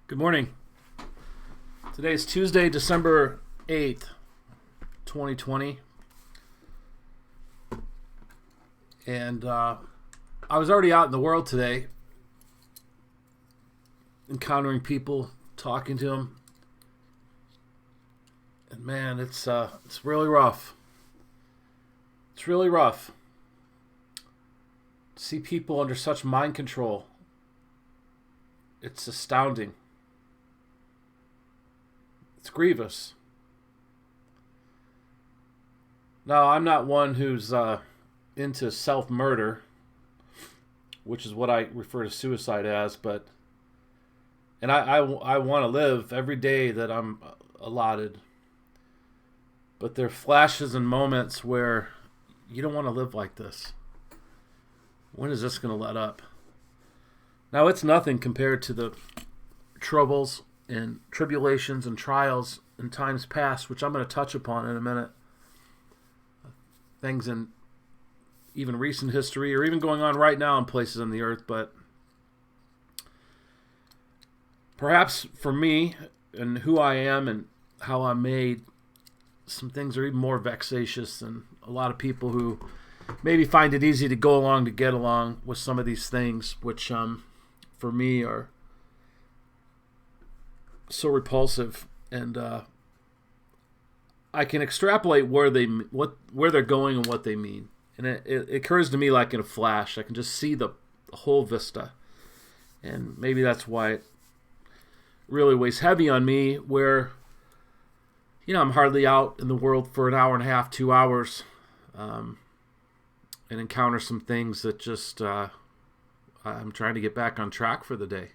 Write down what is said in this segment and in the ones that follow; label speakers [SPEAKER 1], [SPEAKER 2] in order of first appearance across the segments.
[SPEAKER 1] Good morning. Today is Tuesday, December 8th, 2020. And I was already out in the world today, encountering people, talking to them. And man, it's really rough. It's really rough to see people under such mind control. It's astounding. It's grievous. Now, I'm not one who's into self-murder, which is what I refer to suicide as, and I want to live every day that I'm allotted. But there are flashes and moments where you don't want to live like this. When is this going to let up? Now, it's nothing compared to the troubles and tribulations and trials in times past, which I'm going to touch upon in a minute. Things in even recent history or even going on right now in places on the earth. But perhaps for me and who I am and how I'm made, some things are even more vexatious than a lot of people who maybe find it easy to go along to get along with some of these things, which for me are so repulsive. And I can extrapolate where they're going and what they mean. And it occurs to me like in a flash. I can just see the whole vista. And maybe that's why it really weighs heavy on me, where I'm hardly out in the world for an hour and a half, 2 hours, and encounter some things that just I'm trying to get back on track for the day.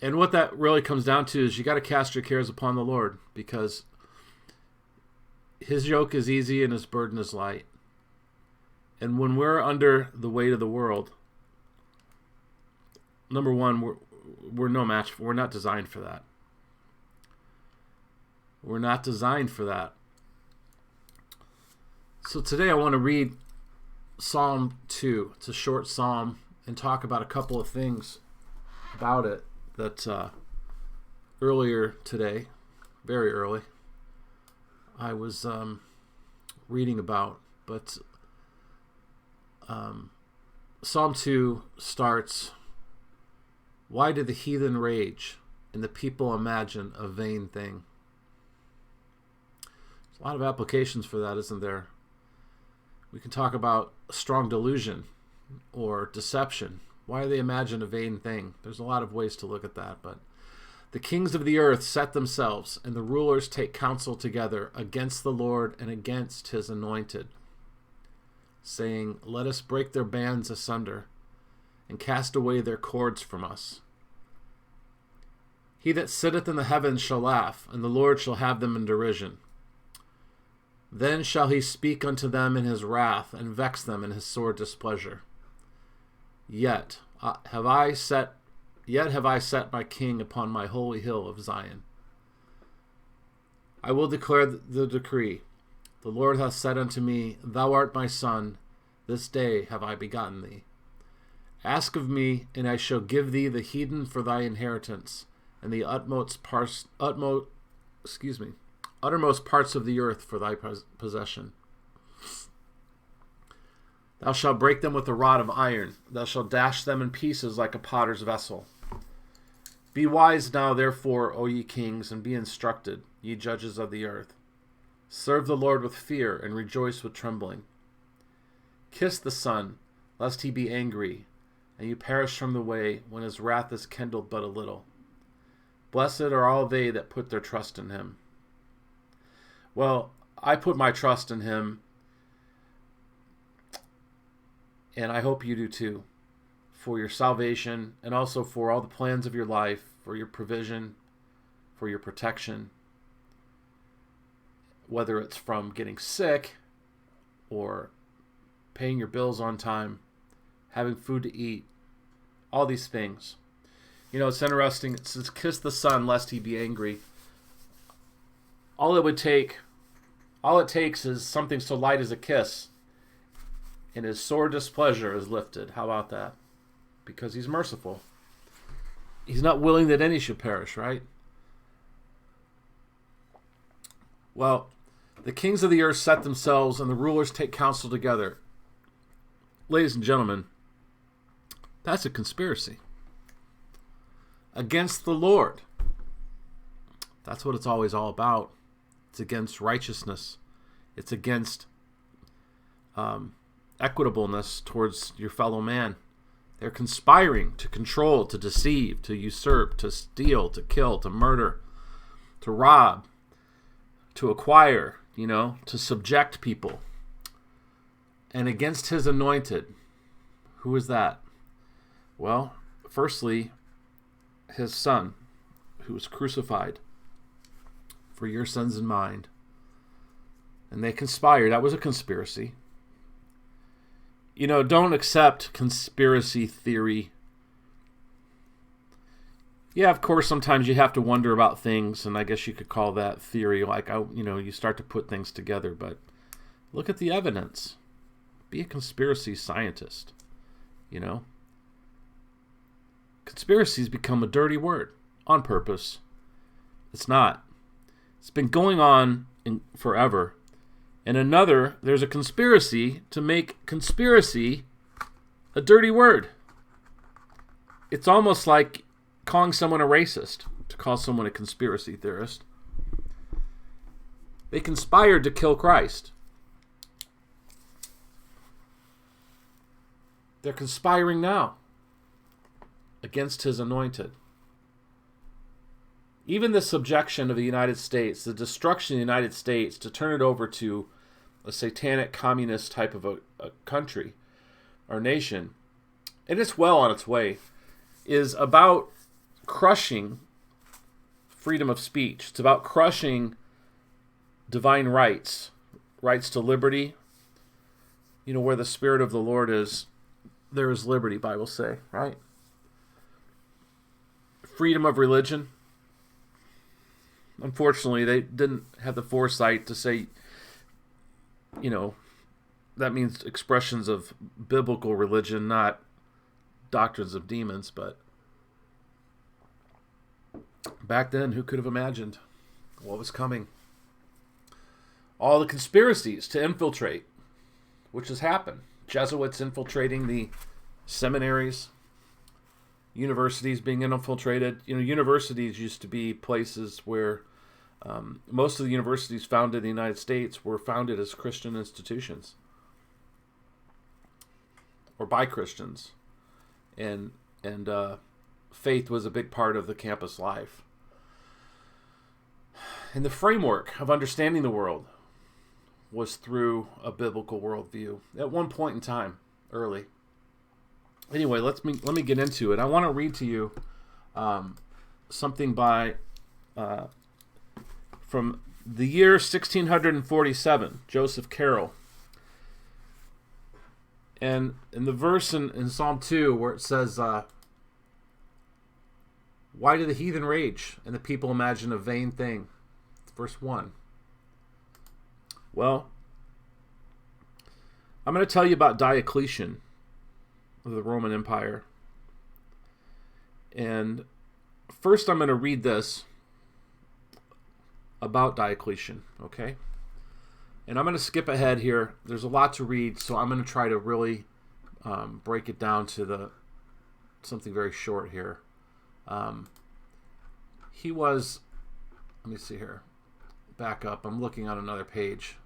[SPEAKER 1] And what that really comes down to is you got to cast your cares upon the Lord, because His yoke is easy and His burden is light. And when we're under the weight of the world, number one, we're no match for. We're not designed for that. We're not designed for that. So today I want to read Psalm 2. It's a short psalm, and talk about a couple of things about it that earlier today, very early, I was reading about. But Psalm 2 starts, "Why do the heathen rage and the people imagine a vain thing?" There's a lot of applications for that, isn't there? We can talk about strong delusion or deception. Why do they imagine a vain thing? There's a lot of ways to look at that. But the kings of the earth set themselves, and the rulers take counsel together against the Lord and against His anointed, saying, "Let us break their bands asunder and cast away their cords from us. He that sitteth in the heavens shall laugh, and the Lord shall have them in derision. Then shall He speak unto them in His wrath, and vex them in His sore displeasure. Yet have I set my king upon my holy hill of Zion. I will declare the decree. The Lord hath said unto me, Thou art my son, this day have I begotten thee. Ask of me, and I shall give thee the heathen for thy inheritance, and the uttermost parts of the earth for thy possession. Thou shalt break them with a rod of iron. Thou shalt dash them in pieces like a potter's vessel. Be wise now, therefore, O ye kings, and be instructed, ye judges of the earth. Serve the Lord with fear, and rejoice with trembling. Kiss the Son, lest He be angry, and you perish from the way, when His wrath is kindled but a little. Blessed are all they that put their trust in Him." Well, I put my trust in Him, and I hope you do too, for your salvation, and also for all the plans of your life, for your provision, for your protection, whether it's from getting sick or paying your bills on time, having food to eat, all these things. It's interesting. It says, "Kiss the Son, lest He be angry." All it takes is something so light as a kiss, and His sore displeasure is lifted. How about that? because he's merciful. He's not willing that any should perish, right? Well, the kings of the earth set themselves, and the rulers take counsel together. Ladies and gentlemen, that's a conspiracy against the Lord. That's what it's always all about. It's against righteousness. It's against equitableness towards your fellow man. They're conspiring to control, to deceive, to usurp, to steal, to kill, to murder, to rob, to acquire, to subject people. And against his anointed. Who is that? Well, firstly, his son, who was crucified for your sins and mine. And they conspired. That was a conspiracy. Don't accept conspiracy theory. Yeah, of course, sometimes you have to wonder about things, and I guess you could call that theory. Like, you start to put things together, but look at the evidence. Be a conspiracy scientist, Conspiracies become a dirty word on purpose. It's not. It's been going on forever. And there's a conspiracy to make conspiracy a dirty word. It's almost like calling someone a racist, to call someone a conspiracy theorist. They conspired to kill Christ. They're conspiring now against his anointed. Even the subjection of the United States, the destruction of the United States to turn it over to a satanic communist type of a country or nation, and it's well on its way, is about crushing freedom of speech. It's about crushing divine rights to liberty. Where the Spirit of the Lord is, there is liberty, Bible say, right? Freedom of religion. Unfortunately, they didn't have the foresight to say, that means expressions of biblical religion, not doctrines of demons. But back then, who could have imagined what was coming? All the conspiracies to infiltrate, which has happened. Jesuits infiltrating the seminaries, universities being infiltrated. Universities used to be places where most of the universities founded in the United States were founded as Christian institutions or by Christians, and faith was a big part of the campus life. And the framework of understanding the world was through a biblical worldview at one point in time, early. Anyway, let me get into it. I want to read to you something by from the year 1647, Joseph Carroll. And in the verse in Psalm 2 where it says, why do the heathen rage and the people imagine a vain thing? Verse 1. Well, I'm going to tell you about Diocletian of the Roman Empire. And first I'm going to read this about Diocletian, okay? And I'm going to skip ahead here. There's a lot to read, so I'm going to try to really break it down to something very short here. He was, let me see here, back up. I'm looking on another page.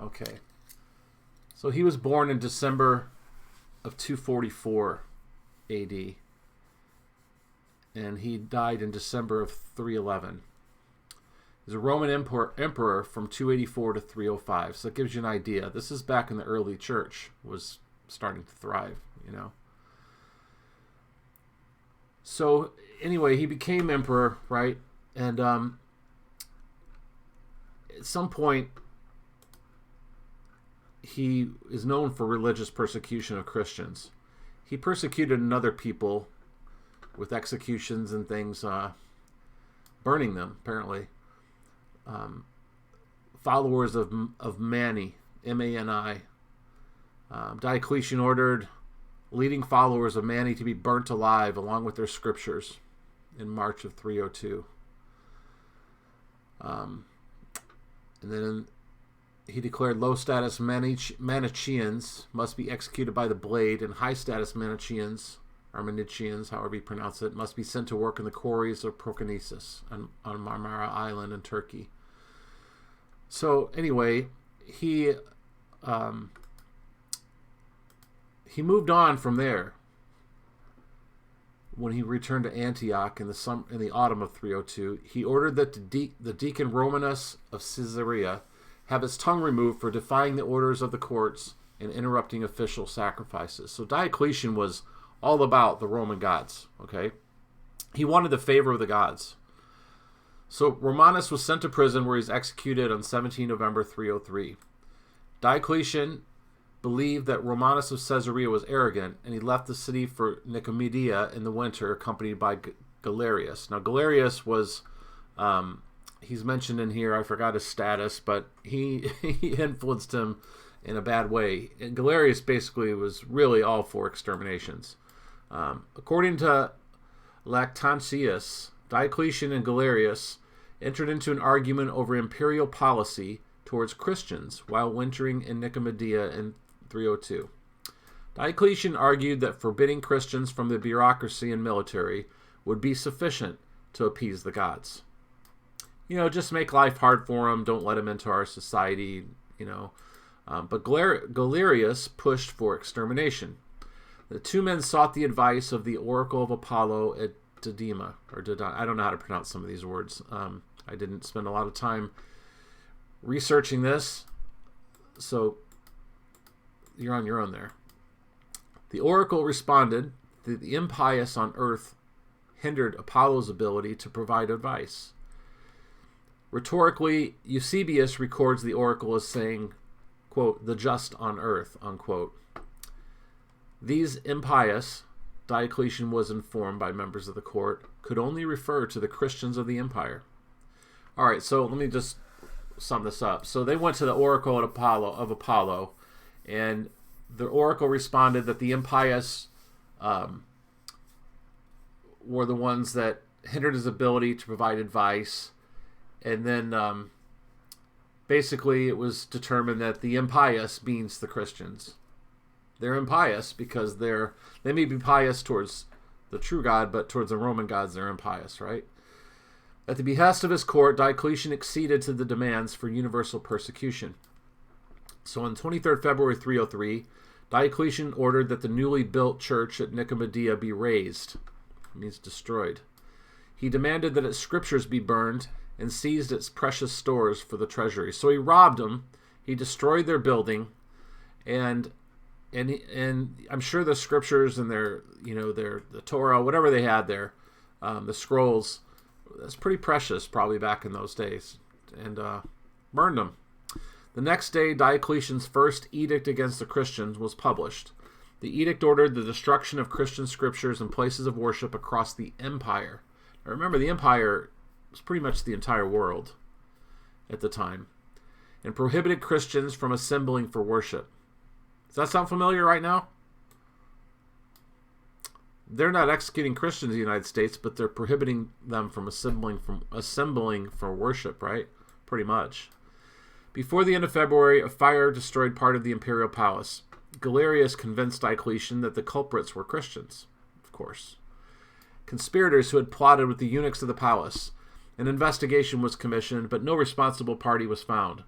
[SPEAKER 1] Okay. So he was born in December of 244 AD. And he died in December of 311. He's a Roman emperor from 284 to 305. So it gives you an idea. This is back in the early church, was starting to thrive, So anyway, he became emperor, right? And at some point, he is known for religious persecution of Christians. He persecuted another people with executions and things, burning them, apparently. Followers of Mani, M-A-N-I, Diocletian ordered leading followers of Mani to be burnt alive along with their scriptures in March of 302. And then he declared low-status Manichaeans must be executed by the blade, and high-status Manichaeans, or Manichaeans, however you pronounce it, must be sent to work in the quarries of Proconnesus on Marmara Island in Turkey. So anyway, he moved on from there when he returned to Antioch in the autumn of 302. He ordered that the deacon Romanus of Caesarea have his tongue removed for defying the orders of the courts and interrupting official sacrifices. So Diocletian was all about the Roman gods, okay? He wanted the favor of the gods. So Romanus was sent to prison where he's executed on 17 November 303. Diocletian believed that Romanus of Caesarea was arrogant, and he left the city for Nicomedia in the winter, accompanied by Galerius. Now, Galerius was, he's mentioned in here, I forgot his status, but he influenced him in a bad way. And Galerius basically was really all for exterminations. According to Lactantius, Diocletian and Galerius entered into an argument over imperial policy towards Christians while wintering in Nicomedia in 302. Diocletian argued that forbidding Christians from the bureaucracy and military would be sufficient to appease the gods. Just make life hard for them, don't let them into our society, But Galerius pushed for extermination. The two men sought the advice of the oracle of Apollo at Didyma, I don't know how to pronounce some of these words. I didn't spend a lot of time researching this, so you're on your own there. The oracle responded that the impious on earth hindered Apollo's ability to provide advice. Rhetorically, Eusebius records the oracle as saying, quote, the just on earth, unquote. These impious, Diocletian was informed by members of the court, could only refer to the Christians of the empire. All right, so let me just sum this up. So they went to the oracle of Apollo, and the oracle responded that the impious were the ones that hindered his ability to provide advice. And then basically it was determined that the impious means the Christians. They're impious because they may be pious towards the true God, but towards the Roman gods they're impious, right? At the behest of his court, Diocletian acceded to the demands for universal persecution. So on 23rd February 303, Diocletian ordered that the newly built church at Nicomedia be razed. It means destroyed. He demanded that its scriptures be burned and seized its precious stores for the treasury. So he robbed them. He destroyed their building, and I'm sure the scriptures and the Torah, whatever they had there, the scrolls, that's pretty precious probably back in those days, and burned them. The next day, Diocletian's first edict against the Christians was published. The edict ordered the destruction of Christian scriptures and places of worship across the empire. Now remember, the empire was pretty much the entire world at the time, and prohibited Christians from assembling for worship. Does that sound familiar right now? They're not executing Christians in the United States, but they're prohibiting them from assembling for worship, right? Pretty much. Before the end of February, a fire destroyed part of the imperial palace. Galerius convinced Diocletian that the culprits were Christians, of course. Conspirators who had plotted with the eunuchs of the palace. An investigation was commissioned, but no responsible party was found.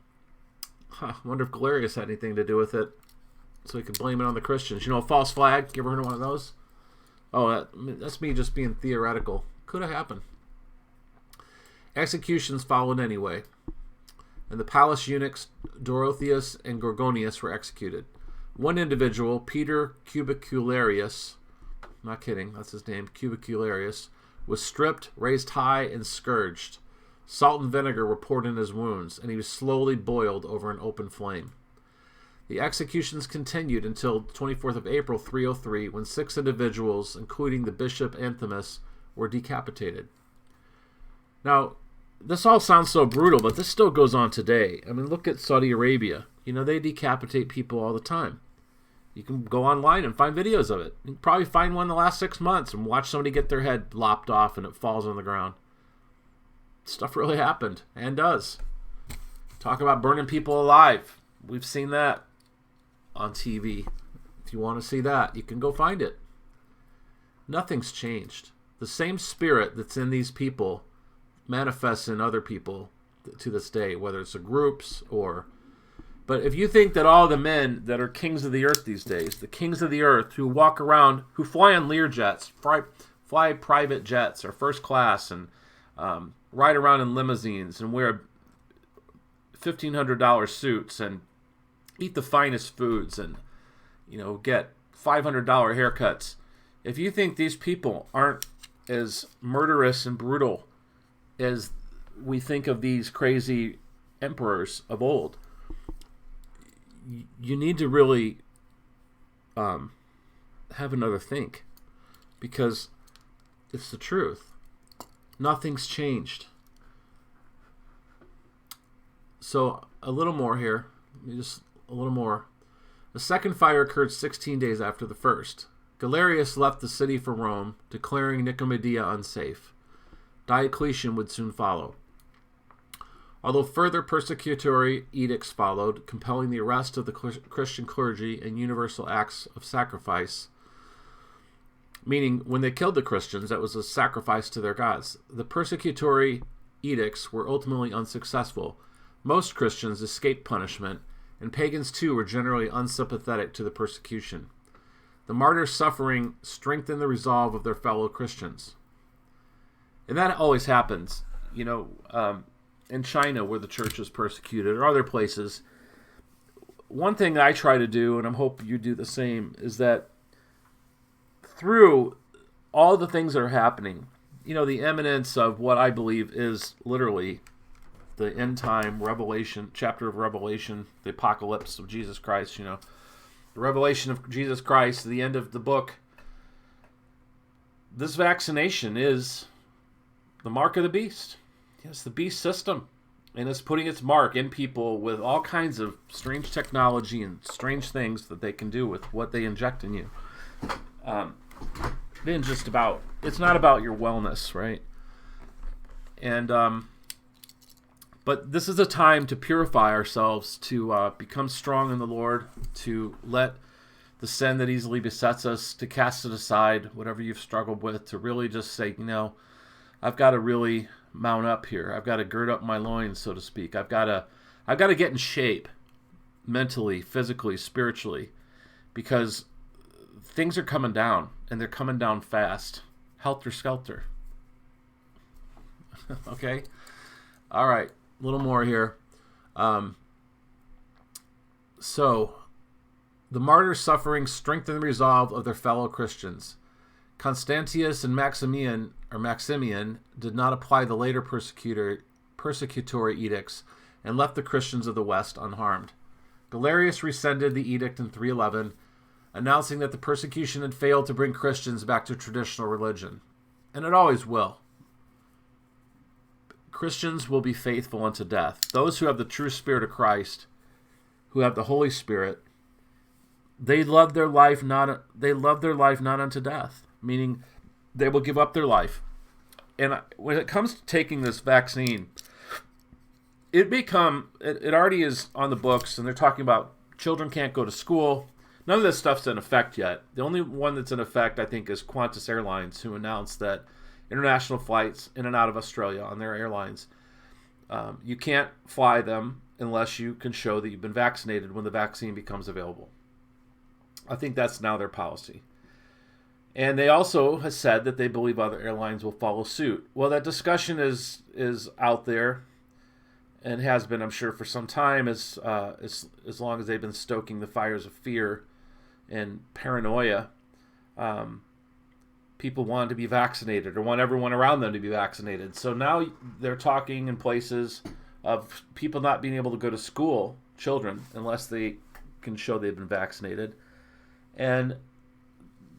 [SPEAKER 1] I wonder if Galerius had anything to do with it, so he could blame it on the Christians. A false flag? You ever heard of one of those? Oh, that's me just being theoretical. Could have happened. Executions followed anyway, and the palace eunuchs Dorotheus and Gorgonius were executed. One individual, Peter Cubicularius, not kidding, that's his name, Cubicularius, was stripped, raised high, and scourged. Salt and vinegar were poured in his wounds, and he was slowly boiled over an open flame. The executions continued until 24th of April 303, when 6 individuals, including the bishop Anthimus, were decapitated. Now, this all sounds so brutal, but this still goes on today. I mean, look at Saudi Arabia. They decapitate people all the time. You can go online and find videos of it. You can probably find one in the last 6 months and watch somebody get their head lopped off and it falls on the ground. Stuff really happened and does. Talk about burning people alive. We've seen that on TV. If you want to see that, you can go find it. Nothing's changed. The same spirit that's in these people manifests in other people to this day, whether it's the groups or... But if you think that all the men that are kings of the earth these days, the kings of the earth who walk around, who fly on Learjets, fly private jets or first class and ride around in limousines and wear $1,500 suits and eat the finest foods and, get $500 haircuts. If you think these people aren't as murderous and brutal as we think of these crazy emperors of old, you need to really have another think, because it's the truth. Nothing's changed. So a little more here, just a little more. The second fire occurred 16 days after the first. Galerius left the city for Rome, declaring Nicomedia unsafe. Diocletian would soon follow. Although further persecutory edicts followed, compelling the arrest of the Christian clergy and universal acts of sacrifice, meaning when they killed the Christians, that was a sacrifice to their gods. The persecutory edicts were ultimately unsuccessful. Most Christians escaped punishment, and pagans too were generally unsympathetic to the persecution. The martyrs' suffering strengthened the resolve of their fellow Christians. And that always happens, in China where the church is persecuted or other places. One thing I try to do, and I hope you do the same, is that through all the things that are happening, the imminence of what I believe is literally the end time Revelation, chapter of Revelation, the apocalypse of Jesus Christ, the revelation of Jesus Christ, the end of the book. This vaccination is the mark of the beast. It's the beast system, and it's putting its mark in people with all kinds of strange technology and strange things that they can do with what they inject in you. It's not about your wellness, right? And but this is a time to purify ourselves, to become strong in the Lord, to let the sin that easily besets us, to cast it aside, whatever you've struggled with, to really just say, I've got to really mount up here. I've got to gird up my loins, so to speak. I've got to get in shape mentally, physically, spiritually, because things are coming down, and they're coming down fast. Helter skelter. Okay? All right. A little more here. So, the martyrs' suffering strengthened the resolve of their fellow Christians. Constantius and Maximian did not apply the later persecutory edicts and left the Christians of the West unharmed. Galerius rescinded the edict in 311, announcing that the persecution had failed to bring Christians back to traditional religion. And it always will. Christians will be faithful unto death. Those who have the true Spirit of Christ, who have the Holy Spirit, they love their life not unto death, meaning they will give up their life. And when it comes to taking this vaccine, it already is on the books, and they're talking about children can't go to school. None of this stuff's in effect yet. The only one that's in effect, I think, is Qantas Airlines, who announced that international flights in and out of Australia on their airlines, you can't fly them unless you can show that you've been vaccinated when the vaccine becomes available. I think that's now their policy. And they also have said that they believe other airlines will follow suit. Well, that discussion is out there and has been, I'm sure, for some time, as long as they've been stoking the fires of fear and paranoia. People want to be vaccinated or want everyone around them to be vaccinated. So now they're talking in places of people not being able to go to school, children, unless they can show they've been vaccinated. And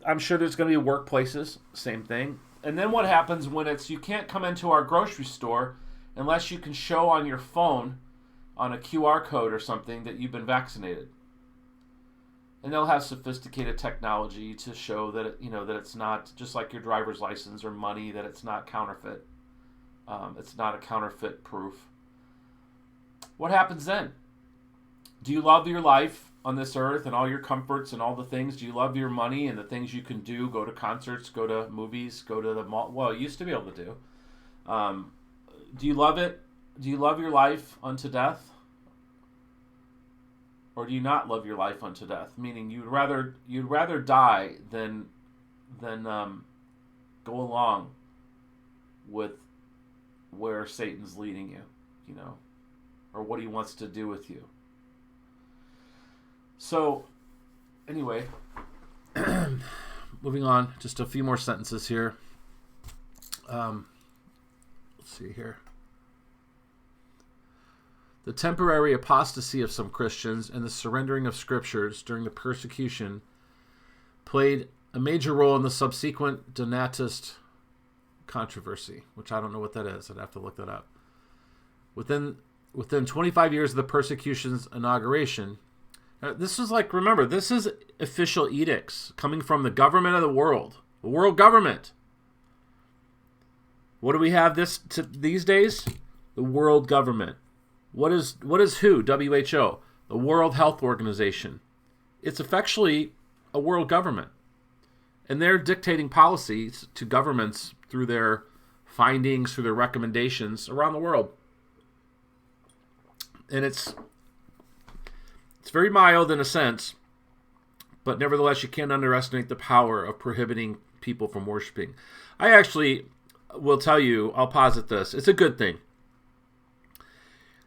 [SPEAKER 1] I'm sure there's going to be workplaces, same thing. And then what happens when you can't come into our grocery store unless you can show on your phone on a QR code or something that you've been vaccinated. And they'll have sophisticated technology to show that that it's not just like your driver's license or money, that it's not counterfeit. It's not a counterfeit proof. What happens then? Do you love your life on this earth and all your comforts and all the things? Do you love your money and the things you can do? Go to concerts, go to movies, go to the mall. Well, you used to be able to do. Do you love it? Do you love your life unto death? Or do you not love your life unto death? Meaning you'd rather die than go along with where Satan's leading you, or what he wants to do with you. So, anyway, moving on, just a few more sentences here. Let's see here. The temporary apostasy of some Christians and the surrendering of scriptures during the persecution played a major role in the subsequent Donatist controversy, which I don't know what that is. I'd have to look that up. Within 25 years of the persecution's inauguration, this is remember, this is official edicts coming from the government of the world government. What do we have these days? The world government. What is WHO? WHO, the World Health Organization. It's effectively a world government. And they're dictating policies to governments through their findings, through their recommendations around the world. And it's very mild in a sense, but nevertheless, you can't underestimate the power of prohibiting people from worshiping. I actually will tell you, I'll posit this. It's a good thing.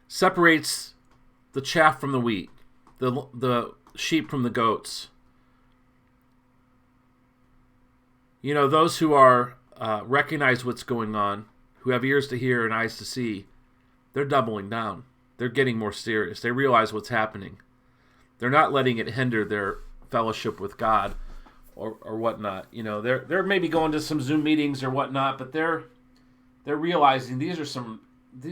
[SPEAKER 1] Separates the chaff from the wheat, the sheep from the goats. Those who are recognize what's going on, who have ears to hear and eyes to see, they're doubling down. They're getting more serious. They realize what's happening. They're not letting it hinder their fellowship with God or whatnot. They're maybe going to some Zoom meetings or whatnot, but they're realizing these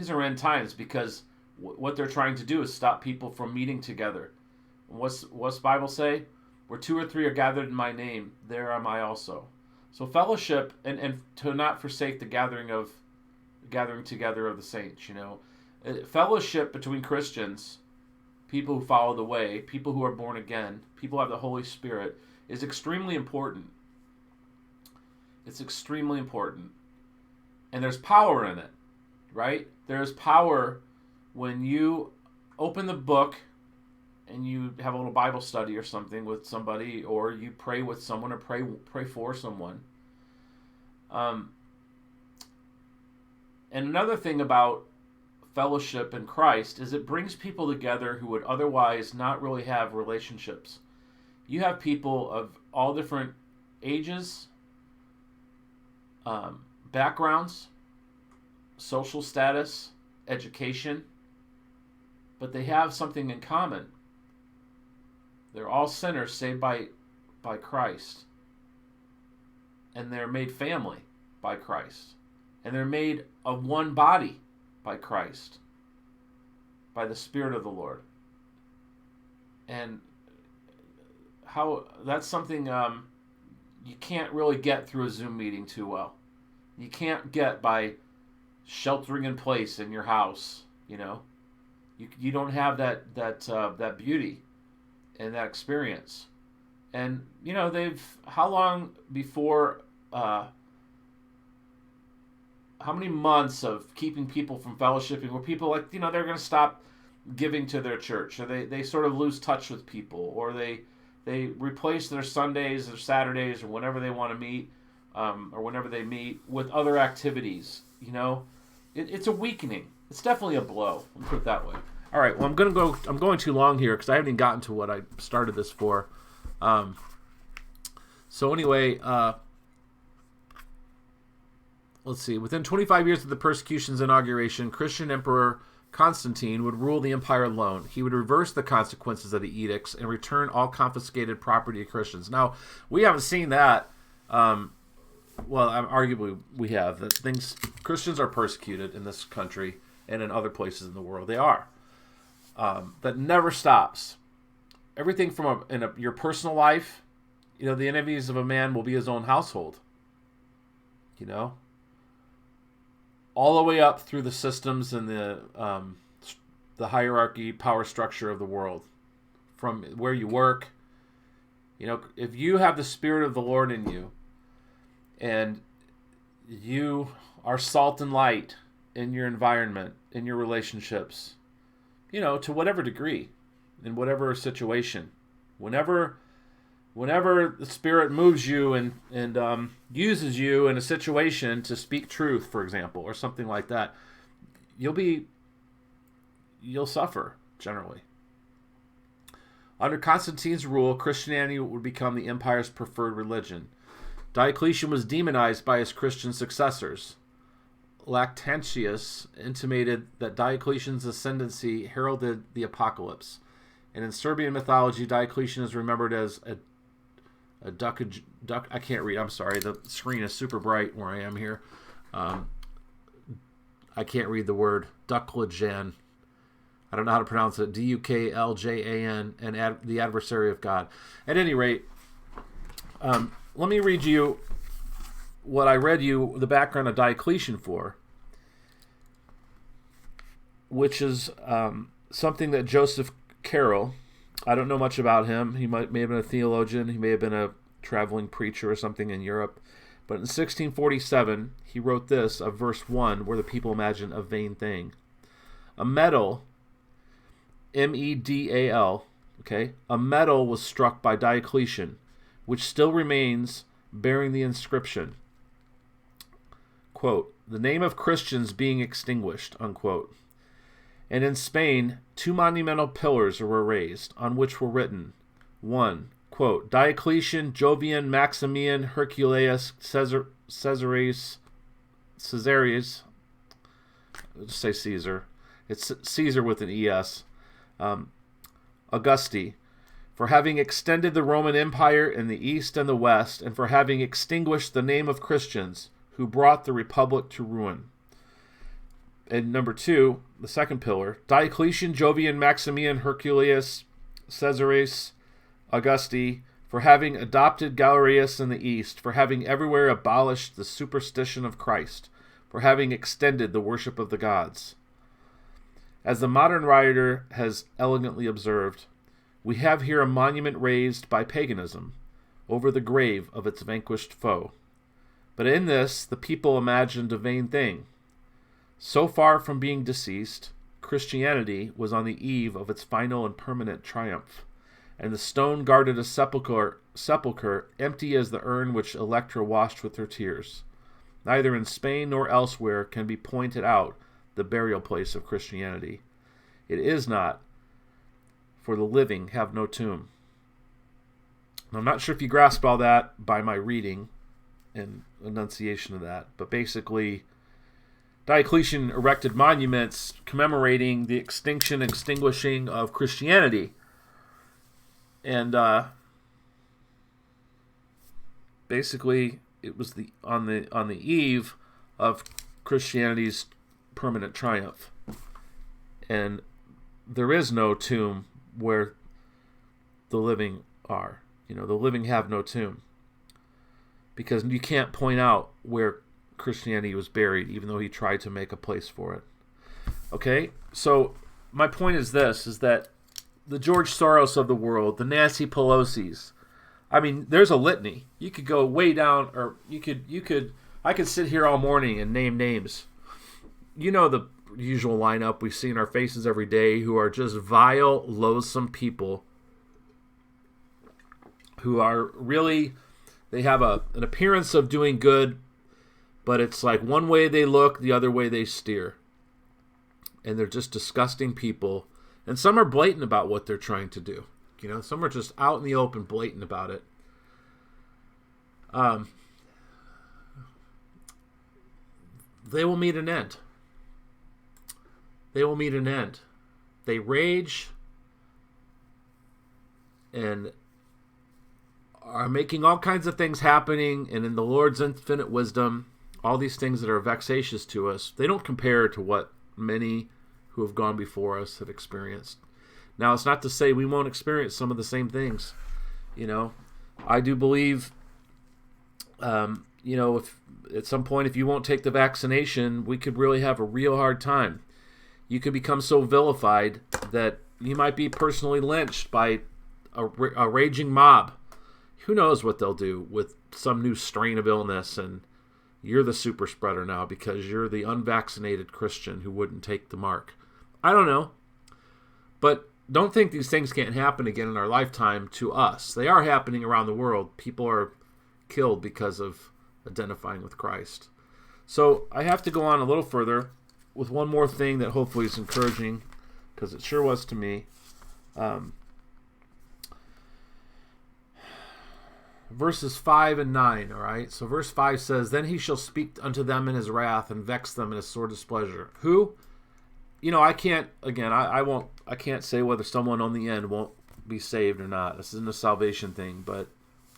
[SPEAKER 1] are end times, because what they're trying to do is stop people from meeting together. What's the Bible say? Where 2 or 3 are gathered in my name, there am I also. So fellowship and to not forsake the gathering together of the saints. Fellowship between Christians, people who follow the way, people who are born again, people who have the Holy Spirit, is extremely important. It's extremely important. And there's power in it, right? There's power when you open the book and you have a little Bible study or something with somebody, or you pray with someone, or pray for someone. And another thing about fellowship in Christ is it brings people together who would otherwise not really have relationships. You have people of all different ages, backgrounds, social status, education, but they have something in common. They're all sinners saved by Christ. And they're made family by Christ. And they're made of one body by Christ, by the Spirit of the Lord. And how that's something you can't really get through a Zoom meeting too well. You can't get by sheltering in place in your house. You don't have that beauty and that experience. And how long before how many months of keeping people from fellowshipping where people they're going to stop giving to their church, or they sort of lose touch with people, or they replace their Sundays or Saturdays or whenever they want to meet, or whenever they meet, with other activities. It's a weakening. It's definitely a blow. Let's put it that way. All right. Well, I'm going too long here because I haven't even gotten to what I started this for. So anyway, let's see. Within 25 years of the persecution's inauguration, Christian Emperor Constantine would rule the empire alone. He would reverse the consequences of the edicts and return all confiscated property to Christians. Now, we haven't seen that. Arguably we have. Christians are persecuted in this country and in other places in the world. They are. That never stops. everything from your personal life. The enemies of a man will be his own household. All the way up through the systems and the hierarchy, power structure of the world, from where you work. If you have the Spirit of the Lord in you, and you are salt and light in your environment, in your relationships, to whatever degree, in whatever situation, whenever the Spirit moves you and uses you in a situation to speak truth, for example, or something like that, you'll suffer, generally. Under Constantine's rule, Christianity would become the empire's preferred religion. Diocletian was demonized by his Christian successors. Lactantius intimated that Diocletian's ascendancy heralded the apocalypse. And in Serbian mythology, Diocletian is remembered as a duck. I can't read. I'm sorry. The screen is super bright where I am here. I can't read the word. Dukljan. I don't know how to pronounce it. Dukljan, and the adversary of God. At any rate, let me read you what I read you the background of Diocletian for, which is something that Joseph Carroll, I don't know much about him. He may have been a theologian. He may have been a traveling preacher or something in Europe. But in 1647, he wrote this of verse 1, where the people imagine a vain thing. A medal, M-E-D-A-L, okay? A medal was struck by Diocletian, which still remains bearing the inscription, quote, the name of Christians being extinguished, unquote. And in Spain, 2 monumental pillars were raised, on which were written, 1, quote, Diocletian, Jovian, Maximian, Herculeus, Caesarius, let's say Caesar. It's Caesar with an E-S. Augusti, for having extended the Roman Empire in the east and the west, and for having extinguished the name of Christians, who brought the Republic to ruin. And number 2, the second pillar, Diocletian, Jovian, Maximian, Herculeus, Caesarius, Augusti, for having adopted Galerius in the east, for having everywhere abolished the superstition of Christ, for having extended the worship of the gods. As the modern writer has elegantly observed, we have here a monument raised by paganism over the grave of its vanquished foe. But in this, the people imagined a vain thing. So far from being deceased, Christianity was on the eve of its final and permanent triumph, and the stone guarded a sepulchre empty as the urn which Electra washed with her tears. Neither in Spain nor elsewhere can be pointed out the burial place of Christianity. It is not, for the living have no tomb. I'm not sure if you grasped all that by my reading and enunciation of that, but basically Diocletian erected monuments commemorating the extinguishing of Christianity. And basically it was on the eve of Christianity's permanent triumph. And there is no tomb where the living are. The living have no tomb. Because you can't point out where Christianity was buried, even though he tried to make a place for it. Okay? So my point is this, is that the George Soros of the world, the Nancy Pelosi's, I mean, there's a litany. You could go way down, or I could sit here all morning and name names. The usual lineup we see in our faces every day, who are just vile, loathsome people who are really, they have an appearance of doing good, but it's like one way they look, the other way they steer. And they're just disgusting people. And some are blatant about what they're trying to do. Some are just out in the open, blatant about it. They will meet an end. They will meet an end. They rage and are making all kinds of things happening, and in the Lord's infinite wisdom, all these things that are vexatious to us, they don't compare to what many who have gone before us have experienced. Now, it's not to say we won't experience some of the same things. I do believe, if at some point, if you won't take the vaccination, we could really have a real hard time. You could become so vilified that you might be personally lynched by a raging mob. Who knows what they'll do with some new strain of illness, and you're the super spreader now because you're the unvaccinated Christian who wouldn't take the mark. I don't know. But don't think these things can't happen again in our lifetime to us. They are happening around the world. People are killed because of identifying with Christ. So I have to go on a little further with one more thing that hopefully is encouraging, because it sure was to me. Verses 5 and 9, all right? So verse 5 says, "Then he shall speak unto them in his wrath and vex them in his sore displeasure." Who? I can't, again, I can't say whether someone on the end won't be saved or not. This isn't a salvation thing, but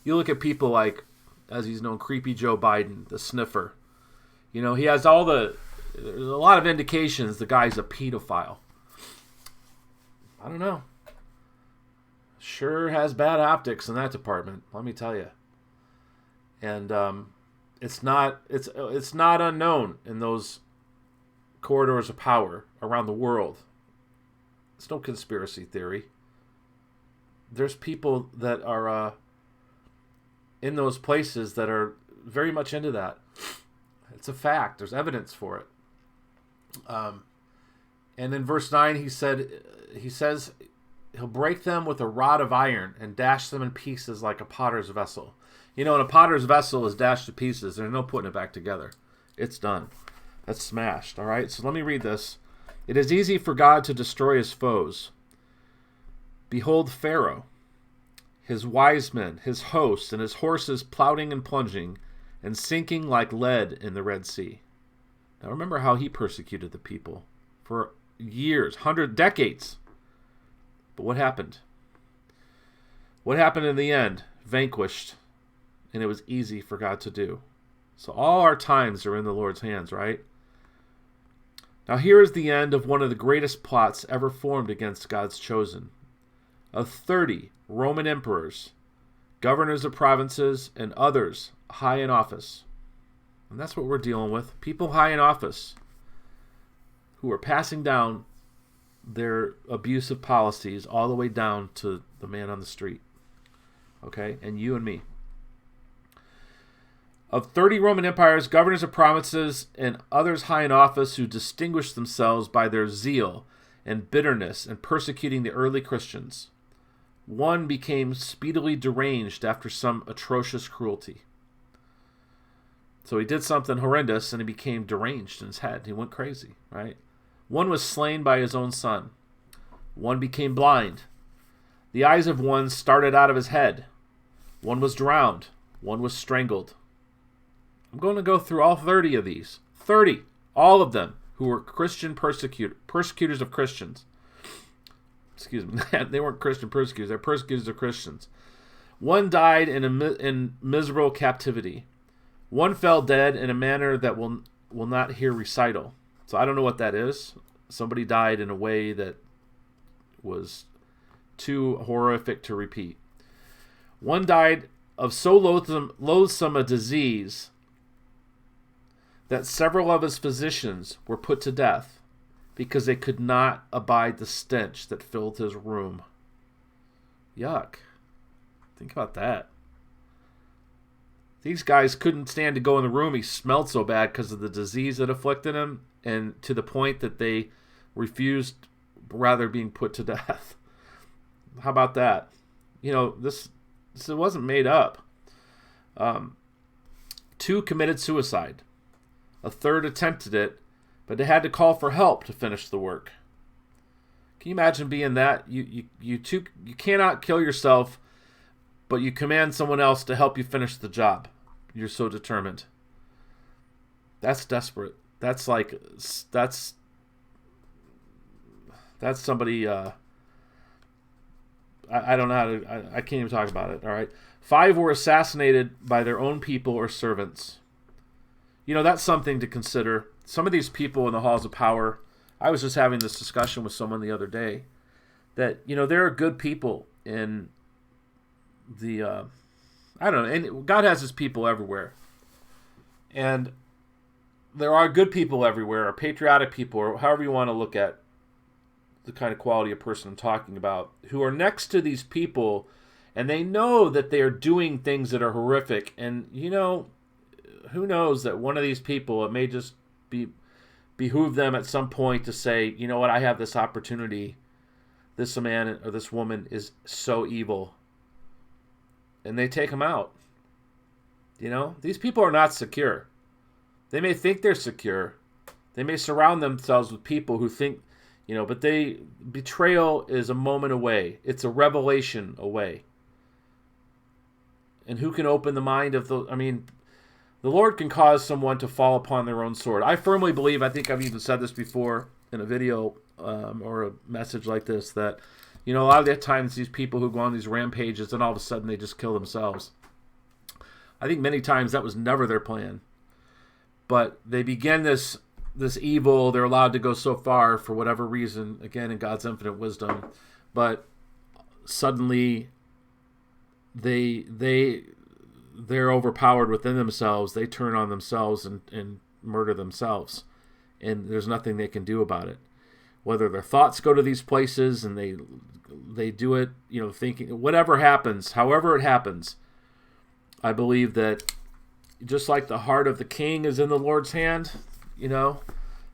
[SPEAKER 1] you look at people like, as he's known, Creepy Joe Biden, the sniffer. He has there's a lot of indications the guy's a pedophile. I don't know. Sure has bad optics in that department, let me tell you. And it's not unknown in those corridors of power around the world. It's no conspiracy theory. There's people that are in those places that are very much into that. It's a fact. There's evidence for it. And in verse 9, he says he'll break them with a rod of iron and dash them in pieces like a potter's vessel. And a potter's vessel is dashed to pieces. There's no putting it back together. It's done. That's smashed. All right, so let me read this. "It is easy for God to destroy his foes. Behold Pharaoh, his wise men, his hosts, and his horses plowing and plunging, and sinking like lead in the Red Sea." Now remember how he persecuted the people for years, decades. But what happened? What happened in the end? Vanquished. And it was easy for God to do. So all our times are in the Lord's hands, right? Now here is the end of one of the greatest plots ever formed against God's chosen. Of 30 Roman emperors, governors of provinces, and others high in office. And that's what we're dealing with. People high in office who are passing down their abusive policies all the way down to the man on the street. Okay? And you and me. Of 30 Roman empires, governors of provinces, and others high in office who distinguished themselves by their zeal and bitterness in persecuting the early Christians, one became speedily deranged after some atrocious cruelty. So he did something horrendous and he became deranged in his head. He went crazy, right? One was slain by his own son. One became blind. The eyes of one started out of his head. One was drowned. One was strangled. I'm going to go through all 30 of these. 30. All of them who were Christian persecutors of Christians. Excuse me. They weren't Christian persecutors. They're persecutors of Christians. One died in miserable captivity. One fell dead in a manner that will not hear recital. So I don't know what that is. Somebody died in a way that was too horrific to repeat. One died of so loathsome a disease that several of his physicians were put to death because they could not abide the stench that filled his room. Yuck. Think about that. These guys couldn't stand to go in the room. He smelled so bad because of the disease that afflicted him, and to the point that they refused rather being put to death. How about that? This wasn't made up. 2 committed suicide. A third attempted it, but they had to call for help to finish the work. Can you imagine being that? You cannot kill yourself, but you command someone else to help you finish the job. You're so determined. That's desperate. That's somebody. I don't know how to. I can't even talk about it. All right. 5 were assassinated by their own people or servants. That's something to consider. Some of these people in the halls of power, I was just having this discussion with someone the other day. that, there are good people in the, I don't know, and God has his people everywhere. And there are good people everywhere, or patriotic people, or however you want to look at the kind of quality of person I'm talking about, who are next to these people, and they know that they are doing things that are horrific. And, who knows that one of these people, it may just behoove them at some point to say, you know what, I have this opportunity. This man or this woman is so evil. And they take him out. These people are not secure. They may think they're secure. They may surround themselves with people who think, but betrayal is a moment away. It's a revelation away. And who can open the mind of the Lord can cause someone to fall upon their own sword. I firmly believe, I think I've even said this before in a video or a message like this, that, a lot of the times these people who go on these rampages and all of a sudden they just kill themselves. I think many times that was never their plan. But they begin this evil. They're allowed to go so far for whatever reason, again, in God's infinite wisdom. But suddenly they're overpowered within themselves. They turn on themselves and murder themselves. And there's nothing they can do about it. Whether their thoughts go to these places and they do it, thinking, whatever happens, however it happens, I believe that just like the heart of the king is in the Lord's hand,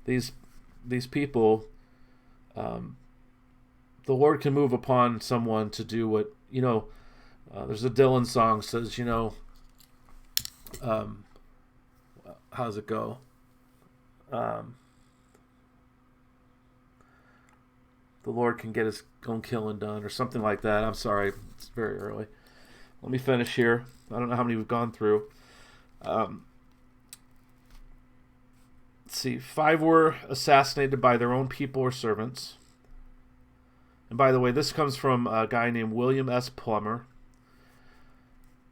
[SPEAKER 1] these people, the Lord can move upon someone to do what, there's a Dylan song says, how does it go? The Lord can get his own killing done, or something like that. I'm sorry, it's very early. Let me finish here. I don't know how many we've gone through. Let's see. 5 were assassinated by their own people or servants. And by the way, this comes from a guy named William S. Plummer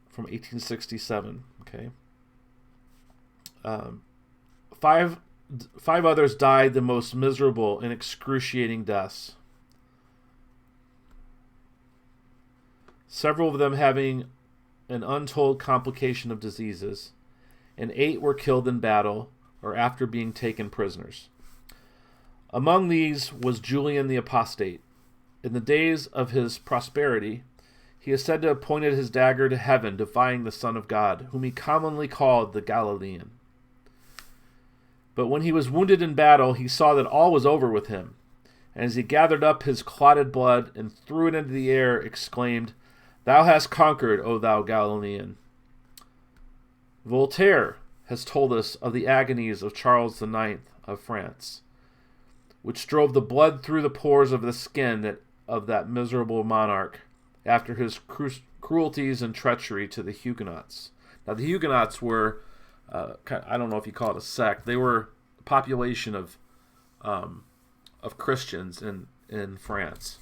[SPEAKER 1] from 1867. Okay. 5 others died the most miserable and excruciating deaths. Several of them having an untold complication of diseases, and 8 were killed in battle or after being taken prisoners. Among these was Julian the Apostate. In the days of his prosperity, he is said to have pointed his dagger to heaven, defying the Son of God, whom he commonly called the Galilean. But when he was wounded in battle, he saw that all was over with him, and as he gathered up his clotted blood and threw it into the air, exclaimed, "Thou hast conquered, O thou Galilean." Voltaire has told us of the agonies of Charles IX of France, which drove the blood through the pores of the skin of that miserable monarch after his cruelties and treachery to the Huguenots. Now, the Huguenots were, I don't know if you call it a sect, they were a population of Christians in France.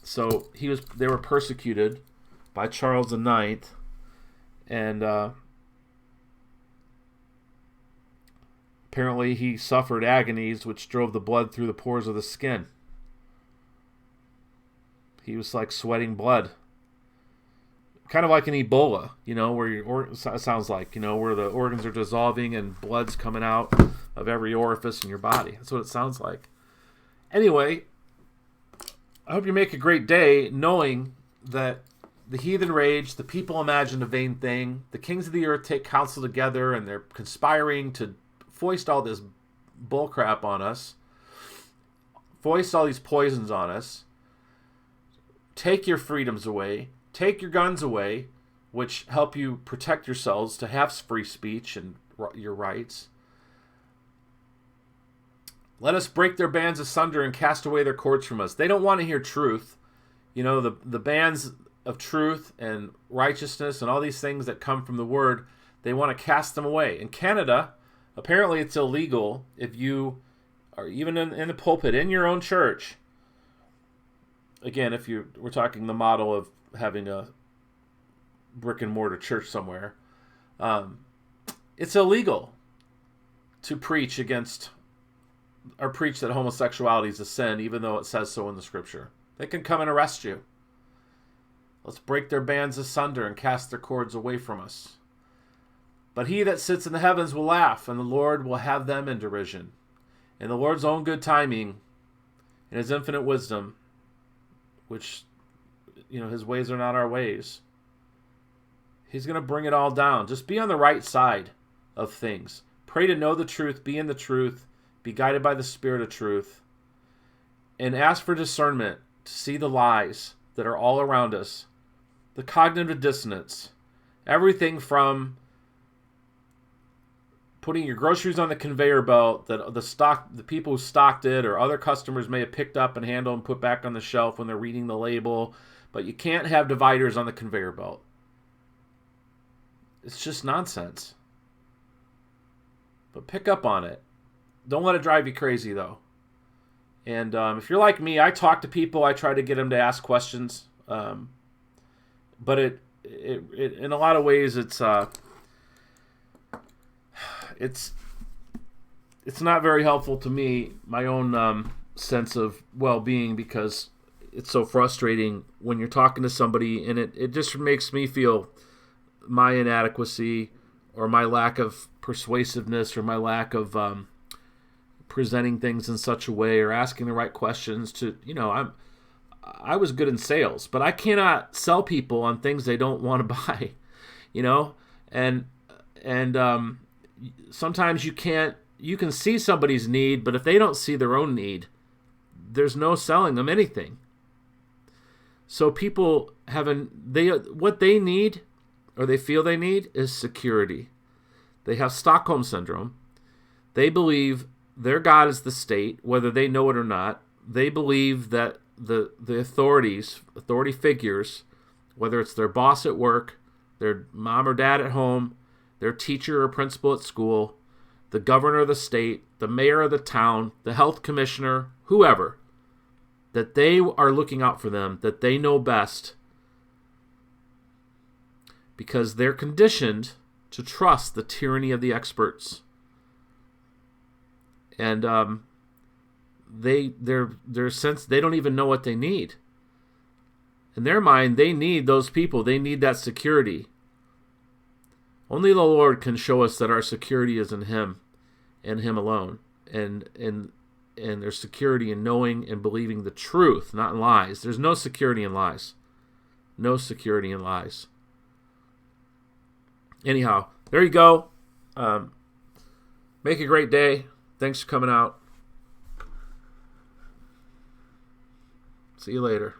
[SPEAKER 1] So they were persecuted by Charles IX, and apparently he suffered agonies which drove the blood through the pores of the skin. He was like sweating blood. Kind of like an Ebola, where it sounds like, where the organs are dissolving and blood's coming out of every orifice in your body. That's what it sounds like. Anyway, I hope you make a great day knowing that the heathen rage, the people imagined a vain thing, the kings of the earth take counsel together, and they're conspiring to foist all this bullcrap on us, foist all these poisons on us, take your freedoms away, take your guns away, which help you protect yourselves to have free speech and your rights. Let us break their bands asunder and cast away their cords from us. They don't want to hear truth. The bands of truth and righteousness and all these things that come from the word, they want to cast them away. In Canada, apparently it's illegal if you are even in the pulpit, in your own church. Again, we're talking the model of having a brick and mortar church somewhere, it's illegal to preach against or preach that homosexuality is a sin, even though it says so in the scripture. They can come and arrest you. Let's break their bands asunder and cast their cords away from us. But he that sits in the heavens will laugh, and the Lord will have them in derision. In the Lord's own good timing, in his infinite wisdom, which, his ways are not our ways, he's going to bring it all down. Just be on the right side of things. Pray to know the truth, be in the truth, be guided by the Spirit of truth, and ask for discernment to see the lies that are all around us, the cognitive dissonance, everything from putting your groceries on the conveyor belt that the people who stocked it or other customers may have picked up and handled and put back on the shelf when they're reading the label, but you can't have dividers on the conveyor belt. It's just nonsense. But pick up on it. Don't let it drive you crazy, though. And if you're like me, I talk to people. I try to get them to ask questions. But it in a lot of ways, it's not very helpful to me, my own sense of well-being, because it's so frustrating when you're talking to somebody and it just makes me feel my inadequacy or my lack of persuasiveness or my lack of presenting things in such a way or asking the right questions to, I was good in sales, but I cannot sell people on things they don't want to buy, and sometimes you can see somebody's need, but if they don't see their own need, there's no selling them anything. So people what they need or they feel they need is security. They have Stockholm Syndrome. They believe their God is the state, whether they know it or not. They believe that the authority figures, whether it's their boss at work, their mom or dad at home, their teacher or principal at school, the governor of the state, the mayor of the town, the health commissioner, whoever, that they are looking out for them, that they know best, because they're conditioned to trust the tyranny of the experts. And their sense, they don't even know what they need. In their mind, they need those people. They need that security. Only the Lord can show us that our security is in Him and Him alone. And there's security in knowing and believing the truth, not in lies. There's no security in lies. No security in lies. Anyhow, there you go. Make a great day. Thanks for coming out. See you later.